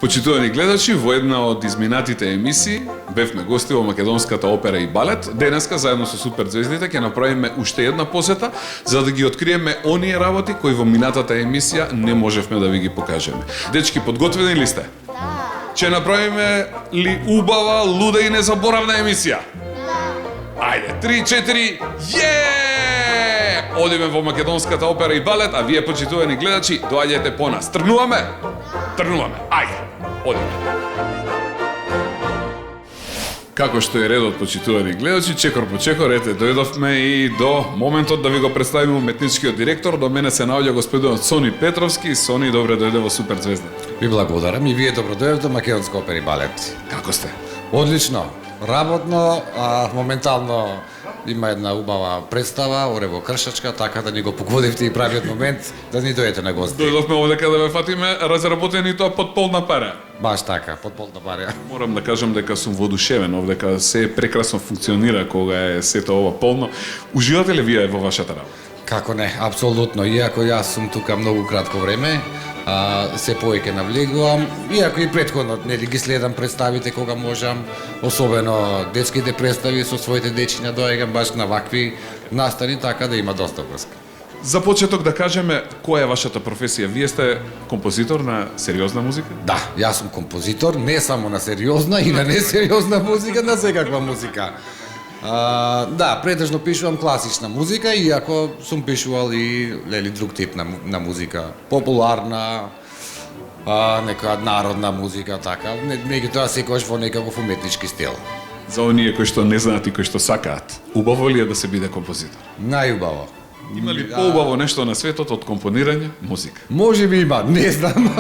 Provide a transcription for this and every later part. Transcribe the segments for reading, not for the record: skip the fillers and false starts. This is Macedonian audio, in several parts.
Почитувани гледачи, во една од изминатите емисии бевме гости во Македонската опера и балет. Денеска заедно со суперзвездите ќе направиме уште една посета за да ги откриеме оние работи кои во минатата емисија не можевме да ви ги покажеме. Дечки, подготвени ли сте? Да. Ќе направиме ли убава, луда и незаборавна емисија? Да. Ајде, 3-4, Одиме во Македонската опера и балет, а вие, почитувани гледачи, доаѓајте по нас. Тргнуваме? Тргнуваме. Ајде, одиме. Како што е редот, почитувани гледачи, чекор по чекор, ете, дојдовме и до моментот да ви го представиме уметничкиот директор. До мене се наоѓа господинот Сони Петровски. Сони, добре дојде во Суперзвезда. Ви благодарам и вие добро дојдовте во Македонска опера и балет. Како сте? Одлично, работно, моментално има една убава представа, оре во Кршачка, така да ни го погодивте и правиот момент да ни дојдете на гости. Дојдовме овдека да ве фатиме разработени тоа под полна пара. Баш така, под полна пара. Морам да кажам дека сум воодушевен овдека, се прекрасно функционира кога е сето ова полно. Уживате ли вие во вашата работа? Како не, апсолутно. Иако јас сум тука многу кратко време, се повеќе навлегувам, иако и претходно нели ги следам представите кога можам, особено детските представи со своите дечиња доаѓам баш на вакви настани, така да има доста врска. За почеток да кажеме која е вашата професија. Вие сте композитор на сериозна музика? Да, јас сум композитор, не само на сериозна и на несериозна музика, на секаква музика. Да, претежно пишувам класична музика, иако сум пишувал и друг тип на музика. Популарна, нека народна музика, така. Меѓутоа секогаш во некаков уметнички стил. За оние кои што не знаат и кои што сакаат, убаво ли е да се биде композитор? Најубаво. Има ли поубаво нешто на светот од компонирање музика? Може би има, не знам,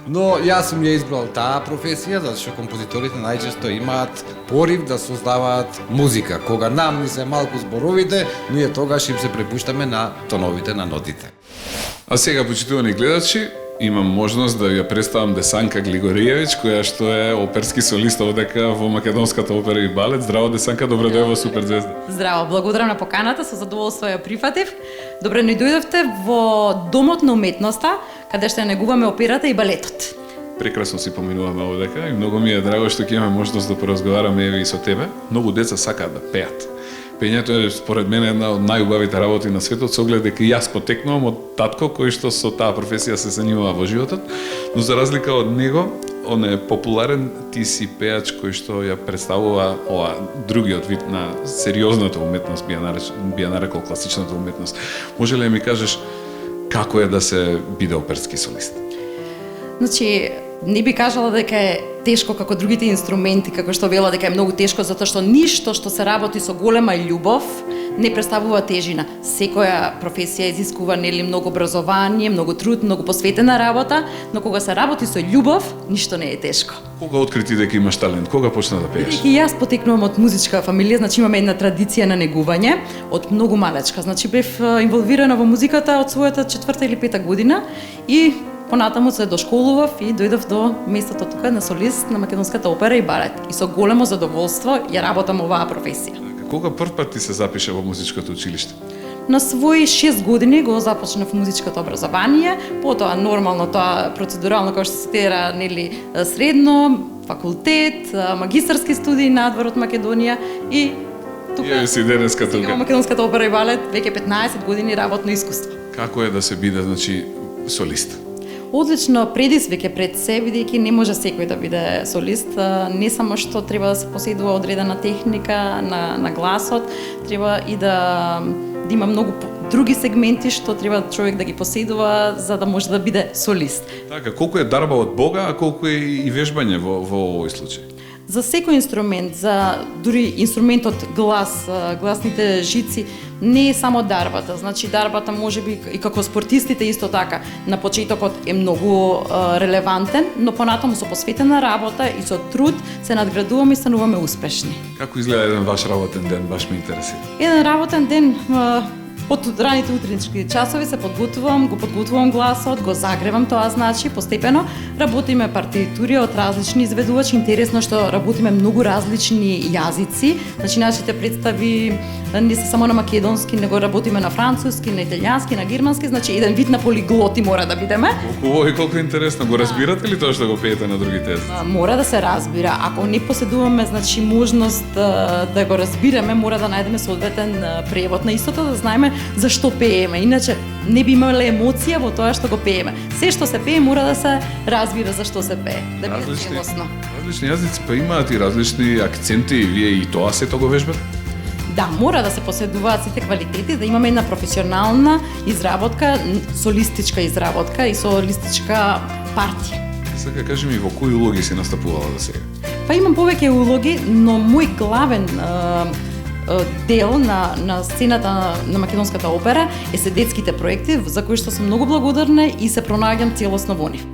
но јас сум ја избрал таа професија, зашто композиторите најчесто имаат порив да создаваат музика. Кога нам ни се малку зборовите, ние тогаш им се препуштаме на тоновите, на нотите. А сега, почитувани гледачи, имам можност да ја представам Десанка Глигориевич, која што е оперски солист овдека во Македонската опера и балет. Здраво, Десанка, добре дојде во Суперзвезда. Здраво, благодарам на поканата, со задоволство ја прифатив. Добре ни дојдовте во Домот на уметноста, каде што ја негуваме операта и балетот. Прекрасно си поминуваме овдека и многу ми е драго што ќе имаме можност да поразговараме еве и со тебе. Многу деца сакаат да пеат. Пењето е според мене една од најубавите работи на светот, со оглед дека јас потекнувам од татко кој што со таа професија се занимава во животот, но за разлика од него, он е популарен, ти си пеач кој што ја представува ова другиот вид на сериозната уметност, би ја нарекол класичната уметност. Може ли да ми кажеш како е да се биде оперски солист? Значи, не би кажала дека е тешко како другите инструменти, како што вела дека е многу тешко, затоа што ништо што се работи со голема љубов не представува тежина. Секоја професија изискува нели многу образование, многу труд, многу посветена работа, но кога се работи со љубов, ништо не е тешко. Кога открити дека имаш талент? Кога почна да пееш? И јас потекнувам од музичка фамилија, значи имаме една традиција на негување од многу малечка. Значи бев инволвирана во музиката од својата 4-та или 5-та година и понатаму се дошколував и дојдов до местото тука на солист на Македонската опера и балет. И со големо задоволство ја работам оваа професија. Кога прв пат ти се запише во музичкото училиште? На своји 6 години го започнав музичкото образование, потоа нормално тоа процедурално како што се тера, нели, средно, факултет, магистарски студии надвор од Македонија и тука си денеска тука. Во Македонската опера и балет веќе 15 години работно искуство. Како е да се биде, значи, солист? Одлично предизвик е пред се, бидејќи не може секој да биде солист. Не само што треба да се поседува одредена техника на гласот, треба и да има многу други сегменти што треба човек да ги поседува за да може да биде солист. Така, колку е дарба од Бога, а колку е и вежбање во овој случај? За секој инструмент, за дури инструментот глас, гласните жици, не е само дарбата. Значи дарбата можеби и како спортистите исто така. На почетокот е многу релевантен, но понатаму со посветена работа и со труд се надградуваме и стануваме успешни. Како изгледа еден ваш работен ден, баш ме интересира? Еден работен ден Од раните утрински часови се го подготвувам гласот, го загревам, тоа значи постепено работиме партитури од различни изведувачи. Интересно што работиме многу различни јазици. Значи нашите представи не се само на македонски, него работиме на француски, на италијански, на германски, значи еден вид на полиглоти мора да бидеме. Колку и колку интересно, го разбирате ли тоа што го пеете на другите езици? Мора да се разбира. Ако не поседуваме значи можност да го разбираме, мора да најдеме соодветен превод на истото, да знаеме зашто пееме. Иначе не би имале емоција во тоа што го пееме. Се што се пее мора да се разбира зашто се пее, да биде целосно. Различни јазици па имаат и различни акценти, вие и тоа сето го вежбате? Да, мора да се поседуваат сите квалитети, да имаме една професионална изработка, солистичка изработка и солистичка партија. Сега кажи ми, во кои улоги си настапувала до сега? Па имам повеќе улоги, но мој главен дел на сцената на македонската опера е се детските проекти, за кои што сум многу благодарна и се пронаѓам целосно во нив.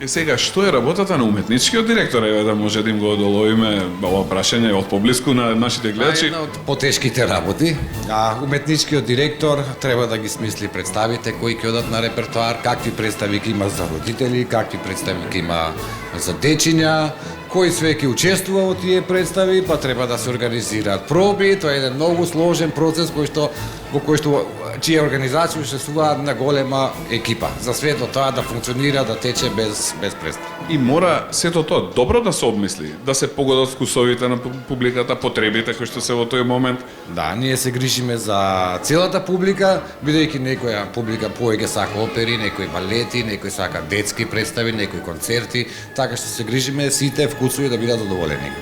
Сега, што е работата на уметничкиот директор? Еве да може да им го одоловиме ова прашање од поблиску на нашите гледачи. Една од потешките работи. Уметничкиот директор треба да ги смисли представите кои ќе одат на репертоар, какви представи ќе има за родители, какви представи ќе има за дечиња, кој све ќе учествува во тие представи, па треба да се организираат проби. Тоа е еден многу сложен процес во кој што чија организација учествува на голема екипа. За свето тоа да функционира, да тече без престанок. И мора сето тоа добро да се обмисли, да се погодат вкусовите на публиката, потребите кои што се во тој момент. Да, ние се грижиме за целата публика, бидејќи некоја публика повеќе сака опери, некои балети, некои сака детски представи, некои концерти, така што се грижиме сите вкусови да бидат задоволени.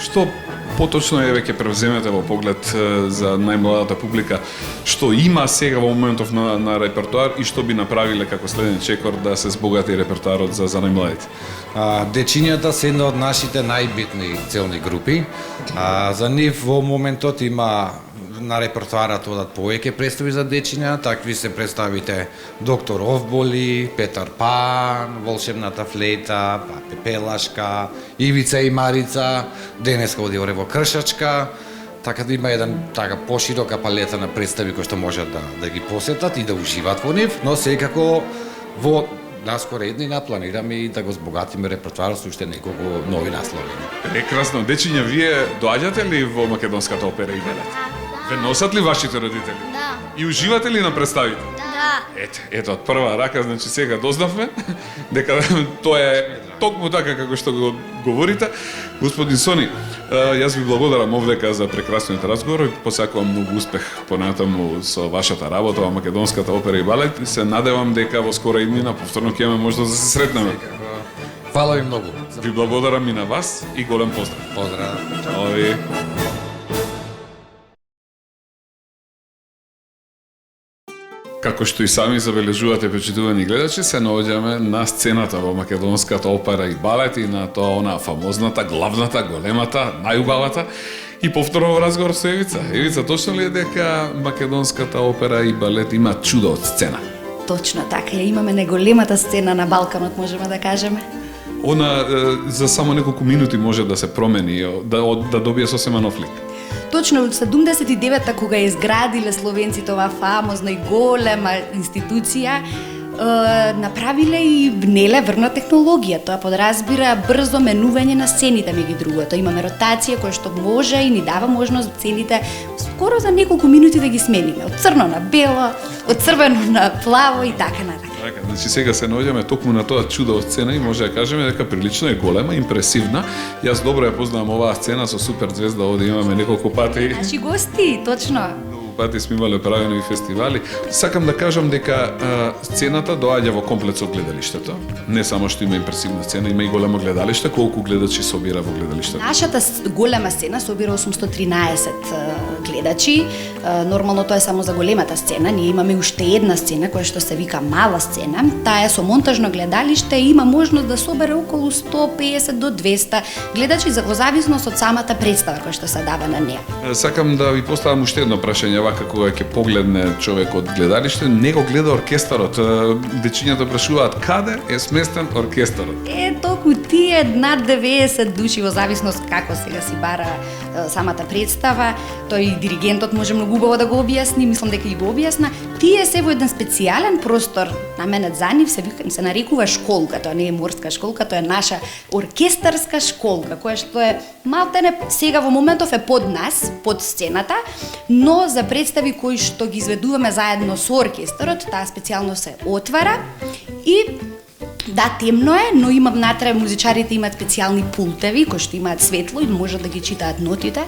Што поточно е веќе превземете во поглед за најмладата публика, што има сега во моментов на репертоар и што би направиле како следен чекор да се збогати репертоарот за најмладите? Дечињата се една од нашите најбитни целни групи. За нив во моментот има на репертоарот одат повеќе представи за дечиња, такви се представите Доктор Овболи, Петар Пан, Волшебната флейта, Пепелашка, Ивица и Марица, денеска оди во Кршачка, така да има еден така поширока палета на представи кои што можат да ги посетат и да уживаат во нив, но секако во наскоро еднина планираме и да го збогатиме репертоарот со уште неколку нови наслови. Прекрасно. Дечиња, вие доаѓате ли во македонската опера и балет? Ве носат ли вашите родители? Да. И уживате ли на представите? Да. Ето од прва рака, значи сега дознавме дека тоа е токму така како што го говорите. Господин Сони, јас ви благодарам овдека за прекрасниот разговор и посакувам многу успех понатаму со вашата работа во македонската опера и балет и се надевам дека во скора иднина повторно ќе имаме можност да се сретнеме. Фала ви многу. Ви благодарам и на вас и голем поздрав. Поздрав. Чао ви. Како што и сами забележувате, почитувани гледачи, се наоѓаме на сцената во македонската опера и балет и на тоа она фамозната, главната, големата, најубавата и повторно во разговор со Евица. Евица, точно ли е дека македонската опера и балет има чудо од сцена? Точно така, имаме најголемата сцена на Балканот, можеме да кажеме. Она за само неколку минути може да се промени, да добие сосема нов лик. Точно, 79-та, кога изградиле словенците оваа фамозна и голема институција, направиле и внеле врна технологија. Тоа подразбира брзо менување на сцените меѓу другото. Имаме ротација која што може и ни дава можност сцените скоро за неколку минути да ги смениме. Од црно на бело, од црвено на плаво и така натака. Така, значи сега се наоѓаме токму на тоа чудо од сцена и може да кажеме дека прилично е голема, импресивна. Јас добро ја познавам оваа сцена со суперзвезда, овде имаме неколку пати. Наши гости, точно. Пати сме имале правени фестивали. Сакам да кажам дека сцената доаѓа во комплет со гледалиштето. Не само што има импресивна сцена, има и големо гледалиште. Колку гледачи собира во гледалиштето? Нашата голема сцена собира 813 гледачи. Нормално тоа е само за големата сцена. Ние имаме уште една сцена која што се вика мала сцена. Таа е со монтажно гледалиште и има можност да собере околу 150 до 200 гледачи во зависност од самата представа која што се дава на неа. Сакам да ви поставам уште едно прашање. вака кога ќе погледне човек од гледалиште, не го гледа оркестарот. Дечињата прашуваат каде е сместен оркестарот. Толку тие над 90 души во зависност како сега си бара самата представа, тој диригентот може многу убаво да го објасни, мислам дека и го објасна. Тие се во еден специјален простор, на мене за нив се нарекува школка, тоа не е морска школка, тоа е наша оркестарска школка, која што е малтене сега во моментов е под нас, под сцената, но за представи кои што ги изведуваме заедно со оркестарот, таа специјално се отвара и да, темно е, но има внатре музичарите имаат специјални пултеви кои што имаат светло и може да ги читаат нотите.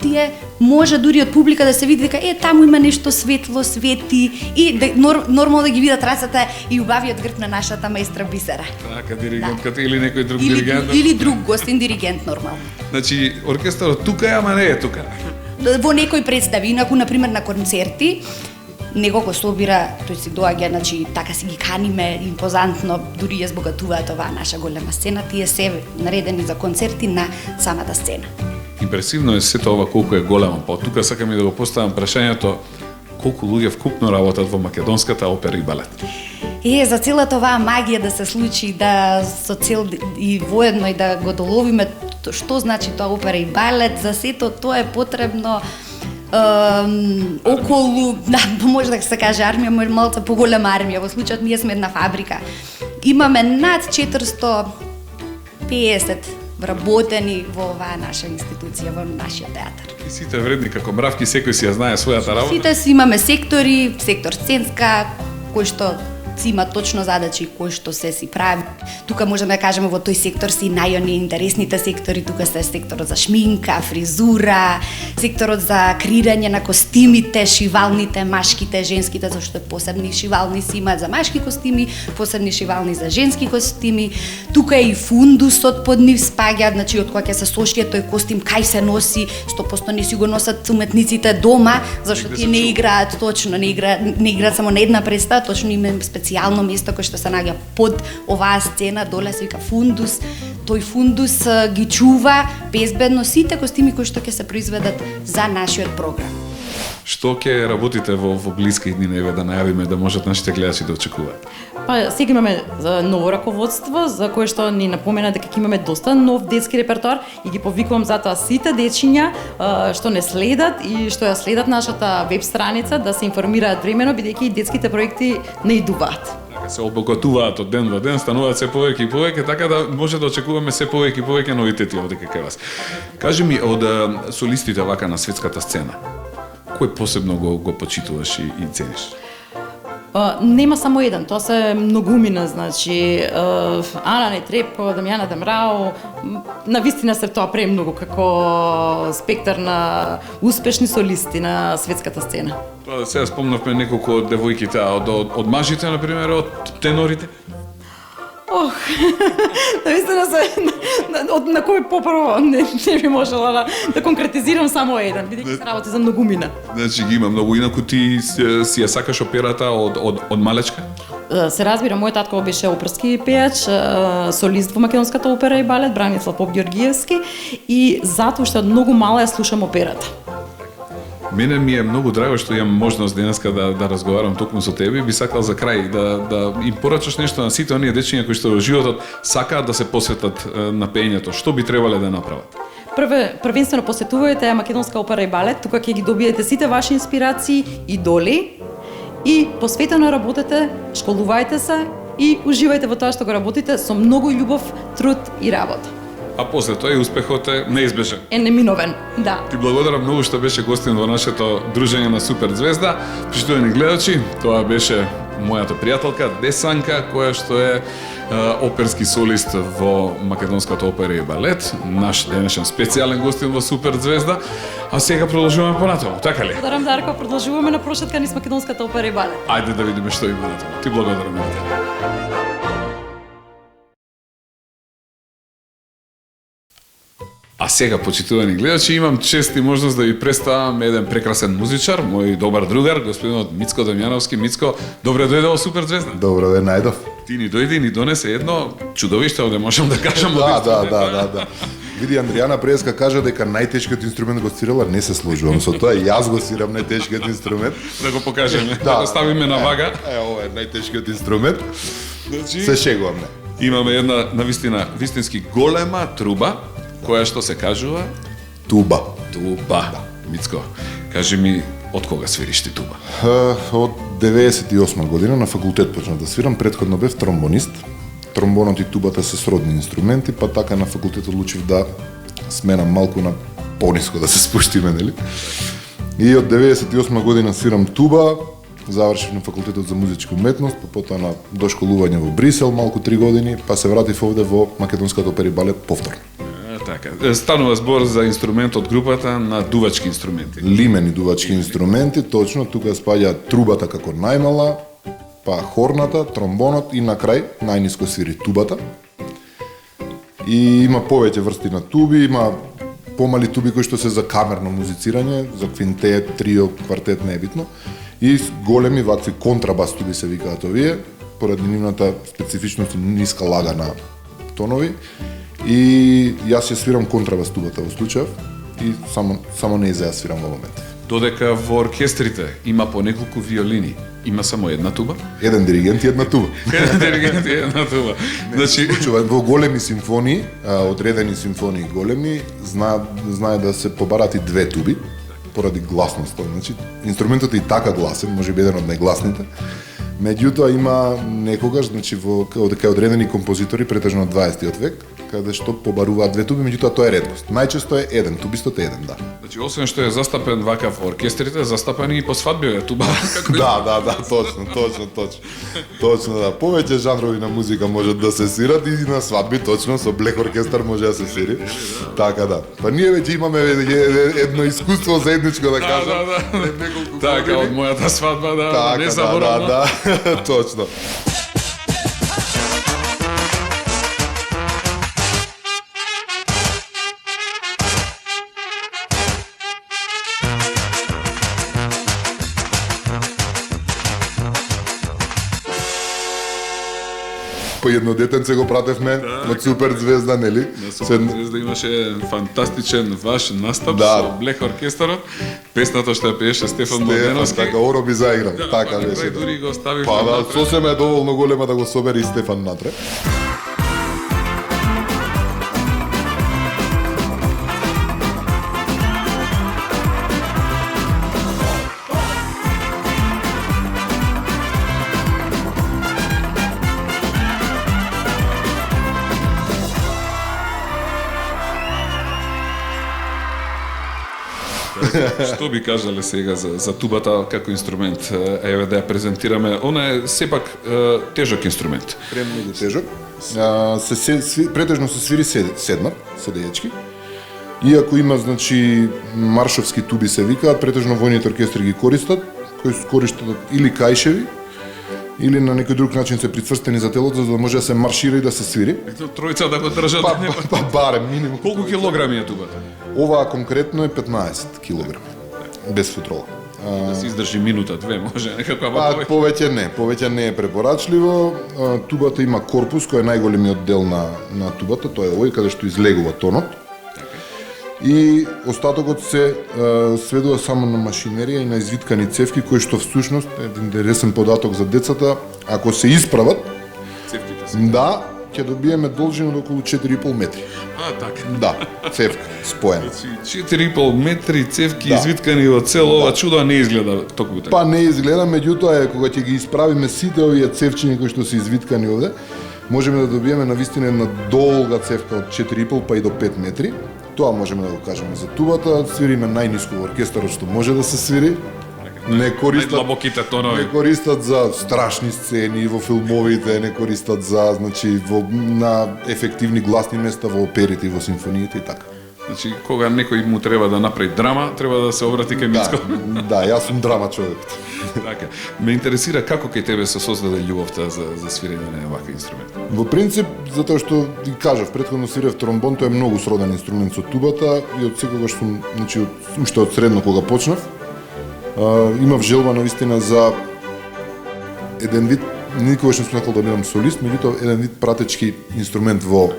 Тие може дури од публика да се види дека таму има нешто светло, свети и да, нормално да ги видат рацата и убавиот грб на нашата маестра Бисера. Така диригентката или некој друг диригент. Или друг гостин диригент нормално. Значи оркестарот тука е, ама не е тука. Во некои представи, инаку на пример на концерти, него го собира, тој си доаѓа, значи така си ги каниме импозантно, дури ја збогатуваат оваа наша голема сцена, тие се наредени за концерти на самата сцена. Импресивно е сето ова колку е големо. Па тука сакам и да го поставам прашањето колку луѓе вкупно работат во македонската опера и балет. За целата оваа магија да се случи, да со цел и воедно и да го доловиме што значи тоа опера и балет, за сето тоа е потребно околу, може да се каже армија, малку поголема армија, во случајот ние сме една фабрика. Имаме над 450 вработени во оваа наша институција, во нашиот театар. И сите вредни како мравки, секој си ја знае својата работа. Сите си имаме сектори, сектор сценска, кој што си има точно задачи кои што се си прави. Тука можеме да кажеме во тој сектор си најони интересните сектори, тука се секторот за шминка, фризура, секторот за креирање на костимите, шивалните, машките, женските, зашто посебни шивални си имаат за машки костими, посебни шивални за женски костими. Тука е и фундусот под нив спаѓа, значи од кога ќе се сошие тој костим, кај се носи, 100% не си го носат уметниците дома, зашто тие не играат точно, не играат само на една представа, точно има специјално место кое што се наоѓа под оваа сцена, доле се вика фундус. Тој фундус ги чува безбедно сите костими кои што ќе се произведат за нашиот програм. Што ќе работите во блиски дни, еве да најавиме да можат нашите гледачи да очекуваат? Па сега имаме ново раководство за кое што ни напомена дека ќе имаме доста нов детски репертоар и ги повикувам затоа сите дечиња што не следат и што ја следат нашата веб страница да се информираат времено, бидејќи детските проекти не идуваат. Се обогатуваат од ден во ден, стануваат се повеќе и повеќе, така да може да очекуваме се повеќе и повеќе новитети овде кај вас. Кажи ми, од солистите вака на светската сцена, кој посебно го почитуваш и цениш? Нема само еден, тоа се многумина, значи Ана Нетрепко, Дамјана Демрао, навистина се тоа премногу како спектар на успешни солисти на светската сцена. Сега спомнавме неколку од девојките, од мажите, например, од тенорите? Навистина се на кој попрво не би можела да конкретизирам само еден, бидејќи се работи за многумина. Значи ги има многу, инаку ти си ја сакаш операта од малечка? Се разбира, мојот татко беше оперски пејач, солист во македонската опера и балет, Бранислав Поп-Ѓоргиевски, и затоа што од многу мала ја слушам операта. Мене ми е многу драго што имам можност денеска да разговарам токму со тебе. Би сакал за крај да им порачаш нешто на сите оние дечиња кои што во животот сакаат да се посветат на пеењето. Што би требале да направат? Првенствено посетувајте македонска опера и балет, тука ќе ги добиете сите ваши инспирации, идоли и посветено работете, школувајте се и уживајте во тоа што го работите со многу љубов, труд и работа. А после тоа и успехот е неизбежен. Е неминовен, да. Ти благодарам многу што беше гостин во нашето дружење на Супер Звезда. Почитувани гледачи, тоа беше мојата пријателка Десанка, која што е оперски солист во македонската опера и балет, наш денешен специјален гостин во Супер Звезда. А сега продолжуваме понатаму, така ли? Благодарам, Дарко, продолжуваме на прошетка низ македонската опера и балет. Ајде да видиме што има натаму. Ти благодарам. А сега, почитувани гледачи, имам чест и можност да ви представам еден прекрасен музичар, мој добар другар, господинот Мицко Дамјановски. Мицко, добре дојде во Супер Звезда. Добро ден, најдов. Ти ни дојде и ни донесе едно чудовиште, овде можам да кажам. Да. Види, Андријана Преска кажа дека најтешкиот инструмент го свирала, не се сложувам со тоа, јас го свирам најтешкиот инструмент. Да го покажеме, да го ставиме на вага. Ова е најтешкиот инструмент. Значи, Се шегувам, не. имаме една навистина вистински голема труба, која што се кажува Туба. туба. Мицко, кажи ми, од кога свириш ти туба? Од 98 година на факултет почнав да свирам, претходно бев тромбонист. Тромбонот и тубата се сродни инструменти, па така на факултет одлучив да сменам малку на пониско да се спуштиме, нели? И од 98 година свирам туба, завршив на факултетот за музичка уметност, па потоа на дошколување во Брисел малку 3 години, па се вратив овде во Македонската опера и балет повторно. Така, станува збор за инструмент од групата на дувачки инструменти. Лимени дувачки инструменти, точно тука спаѓа трубата како најмала, па хорната, тромбонот и на крај најниско свири тубата. И има повеќе врсти на туби, има помали туби кои што се за камерно музицирање, за квинтет, трио, квартет, не е битно. И големи вакви контрабас туби се викаат овие, поради нивната специфичност и ниска лага на тонови. И јас ја свирам контрабас тубата во случајов и само не ја свирам во момент. Додека во оркестрите има по неколку виолини, има само една туба? Еден диригент и една туба. Еден диригент и една туба. Значи, Случува во големи симфонии, одредени симфонии големи, знае да се побарат и две туби поради гласноста. Значи, инструментот е и така гласен, можеби еден од најгласните. Меѓутоа има некогаш, значи во кај одредени композитори претежно од 20-тиот век, каде што побаруваат две туби, меѓутоа тоа е реткост. Најчесто е еден, тубистот е еден, да. значи освен што е застапен вака во оркестрите, застапен и по свадби е туба. Да, точно. Точно, да. Повеќе жанрови на музика можат да се свират и на свадби, точно, со блек оркестар може да се свири. Така да. Па ние веќе имаме едно искуство заедничко, да кажам. Да. Така, од мојата свадба, да, не заборавам. Да, точно. По едно детенце го пратевме од Супер Звезда, нели? На Супер Звезда имаше фантастичен ваш настап Да. со блек оркестарот. Песната што ја пееше Стефан Стефан, Младеновски. така, оро би заиграл, Да, така па, беше. дури го оставивме Па да, напред. сосема е доволно голема да го собери и Стефан натре. Што би кажале сега за тубата како инструмент? Еве да ја презентираме. Она е сепак тежок инструмент. Премногу тежок. Претежно се свири седејачки. Иако има, значи, маршовски туби се викаат, претежно војните оркестри ги користат, кои користат или кајшеви, или на некој друг начин се прицврстени за телото, за да може да се маршира и да се свири. Ето тројца да го држат. Па барем, минимум. Колку килограми е тубата? Оваа конкретно е 15 кг, без футрола. Да се издржи минута, две, може некако, Па, повеќе не е препорачливо. Тубата има корпус кој е најголемиот дел на тубата, тоа е овој каде што излегува тонот. И остатокот се сведува само на машинерија и на извиткани цевки, кои што всушност е еден интересен податок за децата, ако се исправат, Цевките се. да, ќе добиеме должина од околу 4,5 метри. Така. Да, цевка, споена. 4,5 метри цевки Да. извиткани во цело ова чудо, а не изгледа токму така. Па не изгледа, меѓутоа кога ќе ги исправиме сите овие цевчиња кои што се извиткани овде, можеме да добиеме навистина една долга цевка од 4,5 па и до 5 метри. Тоа можеме да го кажеме за тубата. Свириме најниско во оркестарот што може да се свири. Не користат Најдлабоките тонови. Не користат за страшни сцени во филмовите, не користат за, значи, на ефективни гласни места во оперите и во симфониите и така. Значи, кога некој му треба да направи драма, треба да се обрати кај Мицко. Да, јас сум драма човек. Така. Ме интересира како кај тебе се создаде љубовта за свирење на вакви инструменти. Во принцип, затоа што ви кажав, претходно свирев тромбон, тој е многу сроден инструмент со тубата и од секогаш сум, значи уште од средно кога почнав, имав желба навистина за еден вид, никогаш не сум сакал да бидам солист, меѓутоа еден вид пратечки инструмент во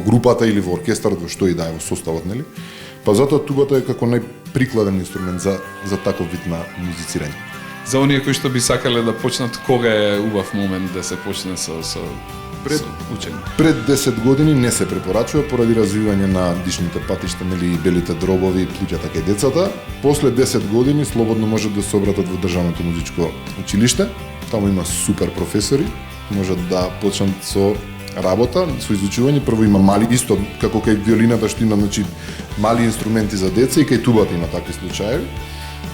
групата или во оркестарот, во што и да е во составот, нели? Па затоа тубата е како најприкладен инструмент за таков вид на музицирање. За оние кои што би сакале да почнат, кога е убав момент да се почне со учење? Пред 10 години не се препорачува поради развивање на дишните патишта, нели белите дробови, плуќата кај децата. После 10 години слободно можат да се обратат во Државното музичко училиште. Таму има супер професори, можат да почнат со работа, со изучување. Прво има мали, исто како кај виолината што има, значи мали инструменти за деца, и кај тубата има такви случаи.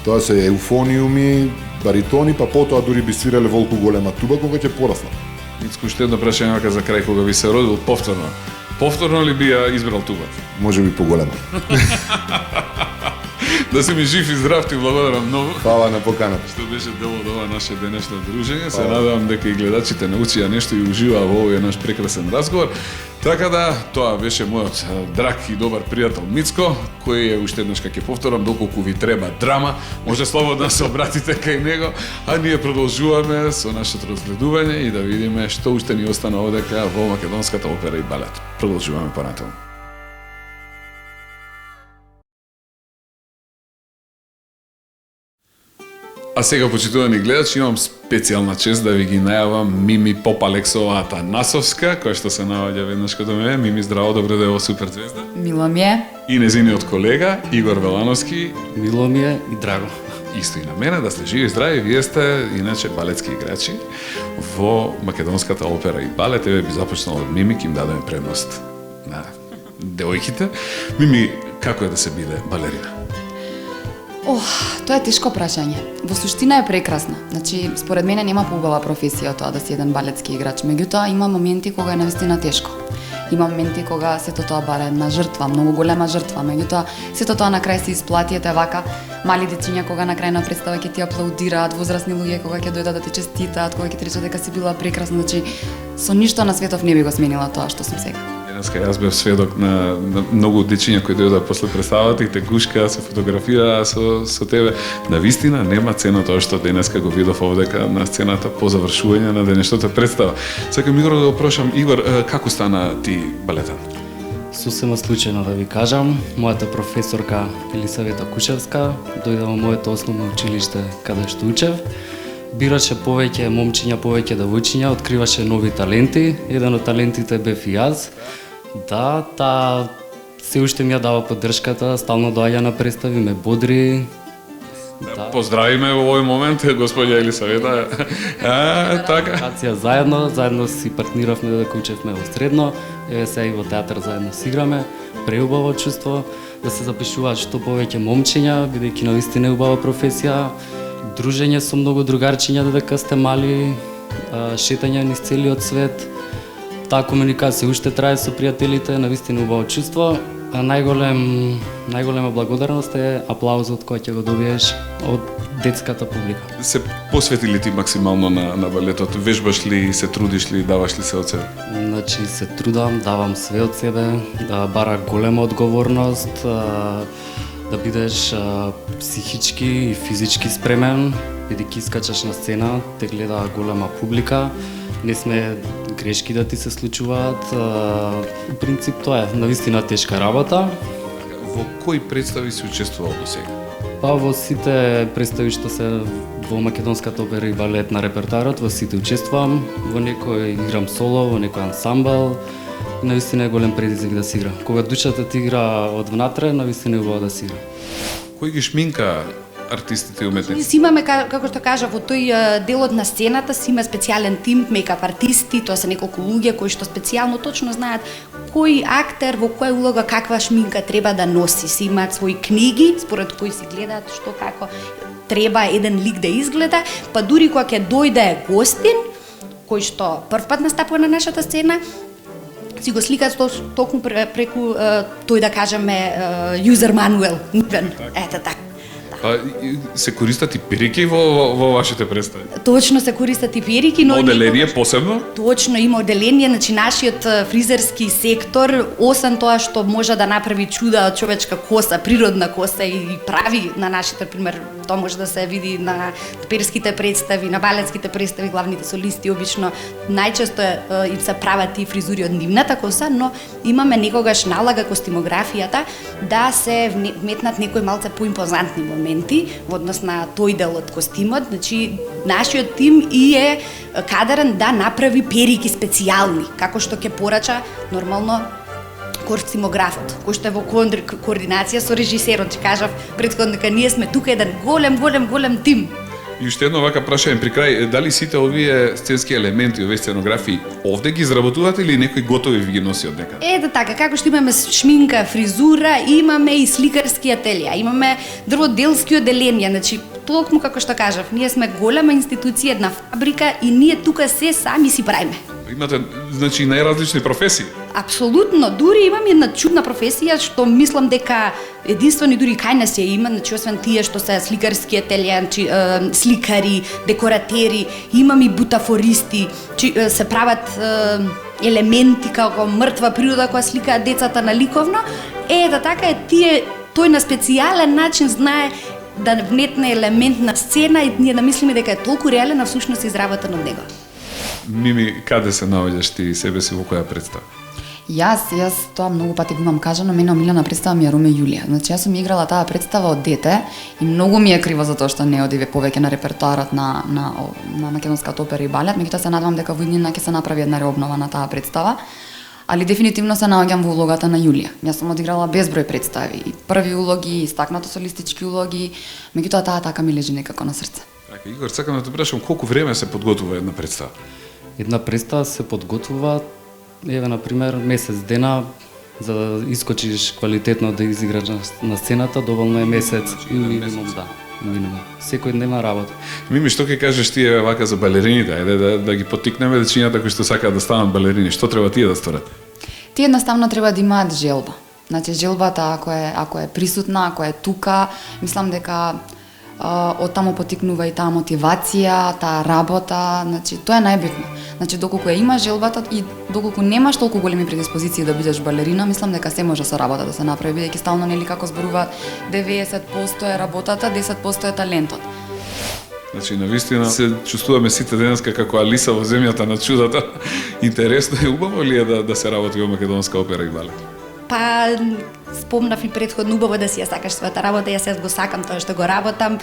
Тоа се еуфониуми, баритони, па потоа дури би свирале волку голема туба кога ќе пораснат. Мицко, уште едно прашање вака за крај, кога би се родил повторно. Повторно ли би ја избрал тубата? Може би поголема. Да си ми жив и здрав, ти благодарам многу. Фала на поканата. Што беше дел од ова наше денешно дружење. Се надевам дека и гледачите научија нешто и уживаа во овој наш прекрасен разговор. Така да, тоа беше мојот драг и добар пријател Мицко, кој е уште еднаш ќе повторам, доколку ви треба драма, може слободно да се обратите кај него, а ние продолжуваме со нашето разгледување и да видиме што уште ни остана овдека во македонската опера и балет. Продолжуваме понатаму. А сега, почитувани гледачи, имам специјална чест да ви ги најавам Мими Попалексова Атанасовска, која што се наоѓа веднаш кај мене. Мими, здраво, добро да е во Супер Звезда. Мило ми е. И незиниот колега Игор Велановски. Мило ми е и драго. Исто и на мене, да сте живи и здрави. Вие сте, иначе, балетски играчи во македонската опера и балет. Еве би започнал од Мими, ки им дадеме предност на девојките. Мими, како е да се биде балерина? Тоа е тешко прашање. Во суштина е прекрасна. Значи, според мене нема поубава професија тоа да си еден балетски играч. Меѓутоа, има моменти кога е навистина тешко. Има моменти кога сето тоа бара една жртва, многу голема жртва. Меѓутоа, сето тоа на крај се исплати, ете вака, мали дечиња кога на крај на представа ќе ти аплаудираат, возрасни луѓе кога ќе дојдат да те честитаат, кога ќе ти речат дека си била прекрасна. Значи, со ништо на светов не би го сменила тоа што сум сега. Денеска јас бев сведок на многу дечиња кои дојдоа после представата и те гушкаа, се фотографираа со тебе. Навистина нема цена тоа што денеска го видов овдека на сцената по завршување на денешната представа. Сакам Игор да го прошам, Игор, како стана ти балетан? Сосема случајно да ви кажам, мојата професорка Елисавета Кушевска дојде во моето основно училиште каде што учев. Бираше повеќе момчиња, повеќе девојчиња, откриваше нови таленти. Еден од талентите бев и јас. Да, таа се уште ми ја дава поддршката, стално доаѓа на представи, ме бодри. Да. Поздравиме во овој момент господја Елисавета. Така. Кација заедно си партниравме додека учевме во средно, еве сега и во театар заедно си играме. Преубаво чувство да се запишуваат што повеќе момчиња, бидејќи навистина е убава професија. Дружење со многу другарчиња додека сте мали, шетање низ целиот свет. Таа комуникација уште трае со пријателите, навистина убаво чувство. А најголема благодарност е аплаузот кој ќе го добиеш од детската публика. Се посвети ли ти максимално на балетот? Вежбаш ли, се трудиш ли, даваш ли се од себе? Значи се трудам, давам све од себе, да бара голема одговорност, да бидеш психички и физички спремен, бидејќи искачаш на сцена, те гледа голема публика, не сме грешки да ти се случуваат. В принцип тоа е навистина тешка работа. Во кои представи си учествувал до сега? Па во сите представи што се во македонската опера и балет на репертоарот, во сите учествувам, во некој играм соло, во некој ансамбл. Навистина е голем предизвик да се игра. Кога душата ти игра од внатре, навистина е убаво да се игра. Кој ги шминка артистите и уметниците? Си имаме, како што кажа, во тој делот на сцената си има специјален тим, мејкап артисти, тоа се неколку луѓе кои што специјално точно знаат кој актер во која улога каква шминка треба да носи. Си имаат своји книги според кои си гледаат што како треба еден лик да изгледа, па дури кога ќе дојде гостин кој што првпат настапува на нашата сцена, си го сликаат токму преку тој да кажеме user manual. Ето така. Па се користат и перики во вашите представи? Точно се користат и перики, но Оделение посебно? Точно, има оделение, значи нашиот фризерски сектор, освен тоа што може да направи чуда од човечка коса, природна коса и прави на нашите, пример, тоа може да се види на перските представи, на балетските представи, главните солисти обично најчесто им се прават и фризури од нивната коса, но имаме некогаш налага костимографијата да се вметнат некои малце поимпозантни моменти во однос на тој дел од костимот, значи нашиот тим и е кадарен да направи перики специјални, како што ќе порача нормално костимографот, кој што е во координација со режисерот, ќе кажав претходно дека ние сме тука еден голем тим. И уште едно вака прашање при крај, дали сите овие сценски елементи, овие сценографии овде ги изработувате или некои готови ви ги носи од некаде? Ето така, како што имаме шминка, фризура, имаме и сликарски ателија, имаме дрводелски оделенија, значи толкому како што кажав, ние сме голема институција, една фабрика и ние тука се сами си правиме. Имате, значи, најразлични професии? Апсолутно, дури имам една чудна професија што мислам дека единствено дури кај нас ја има, значи освен тие што се сликарски ателија, значи сликари, декоратери, имам и бутафористи, се прават елементи како мртва природа која сликаат децата на ликовно. Ето така е тој на специјален начин знае да внетне елемент на сцена и ние да мислиме дека е толку реален, а всушност изработен од него. Мими, каде се наоѓаш ти себе си во која представа? Јас тоа многу пати го имам кажано, мене омилена представа ми е Ромео и Јулија. Значи јас сум играла таа представа од дете и многу ми е криво за тоа што не одиве повеќе на репертоарот на македонската опера и балет, меѓутоа се надевам дека во иднина ќе се направи една реобнова на таа представа. Али дефинитивно се наоѓам во улогата на Јулија. Јас сум одиграла безброј представи, и први улоги, и стакнато солистички улоги, меѓутоа таа така ми лежи некако на срце. Така, Игор, сакам да те прашам колку време се подготвува една представа? Една представа се подготвува, еве, например, месец дена, за да искочиш квалитетно да изиграш на сцената, доволно е месец и минимум, да, минимум. Секој дневна работа. Мими, што ќе кажеш ти вака за балерините? Ајде да ги поттикнеме дечињата кои што сакаат да станат балерини. Што треба тие да сторат? Тие едноставно треба да имаат желба. Значи желбата ако е присутна, ако е тука, мислам дека од таму потикнува и таа мотивација, таа работа, значи тоа е најбитно. Значи доколку ја имаш желбата и доколку немаш толку големи предиспозиции да бидеш балерина, мислам дека се може со работа да се направи, бидејќи стално нели како зборуваат 90% е работата, 10% е талентот. Значи, навистина се чувствуваме сите денеска како Алиса во земјата на чудата. Интересно и убаво ли е да се работи во македонска опера и балет? Па, спомнав и претходно, убаво да си ја сакаш својата работа, јас го сакам тоа што го работам.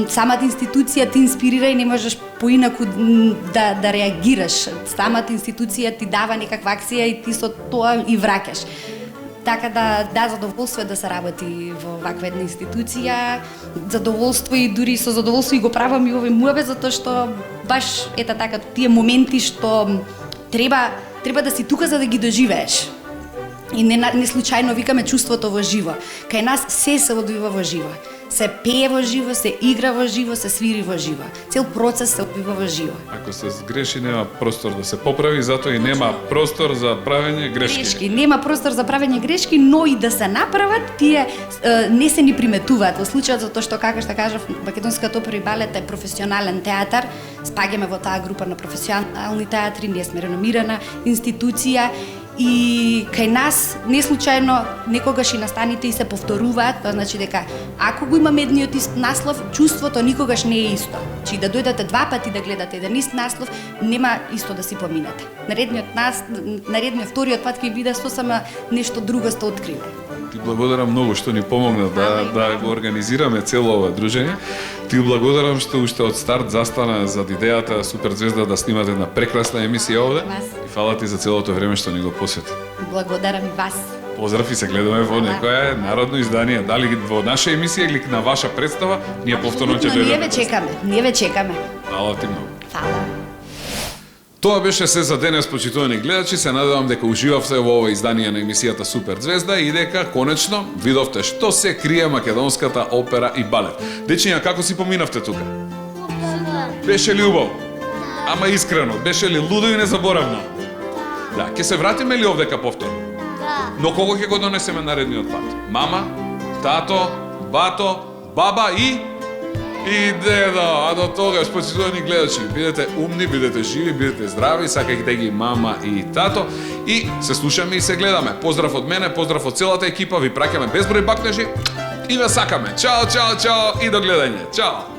Самата институција те инспирира и не можеш поинаку да реагираш. Самата институција ти дава некаква акција и ти со тоа и враќаш. Така да задоволство е да се работи во ваква една институција. Задоволство и дури со задоволство и го правам и овој муабет, затоа што баш ета така тие моменти што треба да си тука за да ги доживееш. И не случајно викаме чувството во живо. Кај нас се одвива во живо. Се пее во живо, се игра во живо, се свири во живо. Цел процес се одвива во живо. Ако се сгреши, нема простор да се поправи, затоа и нема простор за правење грешки. Нема простор за правење грешки, но и да се направат, тие не се ни приметуваат. Во случајот затоа што, како што кажав, македонската опера и балет е професионален театар, спаѓаме во таа група на професионални театри, ние сме реномирана институција. И кај нас не случајно некогаш и настаните и се повторуваат, тоа значи дека ако го имаме едниот ист наслов, чувството никогаш не е исто. Чи да дојдете два пати да гледате еден ист наслов, нема исто да си поминете. Наредниот вториот пат ќе биде сосема нешто друго сте открили. Ти благодарам многу што ни помогна да го организираме цело ова дружење. Ти благодарам што уште од старт застана зад идејата Суперзвезда да снимате една прекрасна емисија овде. И фала ти за целото време што ни го посвети. Благодарам и вас. Поздрав и се гледаме во некоја народно издание, дали во наша емисија или на ваша представа, ние повторно ќе дојдеме. Ние ве чекаме. Фала ти многу. Фала. Тоа беше се за денес, почитувани гледачи. Се надевам дека уживавте во ова издание на емисијата Суперзвезда и дека конечно видовте што се крие македонската опера и балет. Дечиња, како си поминавте тука? Беше ли убаво? Ама искрено, беше ли лудо и незаборавно? Да, ќе се вратиме ли овдека повторно? Да. Но кого ќе го донесеме наредниот пат? Мама, тато, бато, баба и дедо. А до тогаш, почитувани гледачи, бидете умни, бидете живи, бидете здрави, сакајте ги мама и тато и се слушаме и се гледаме. Поздрав од мене, поздрав од целата екипа, ви праќаме безброј бакнежи и ве сакаме. Чао, чао, чао и до гледање. Чао.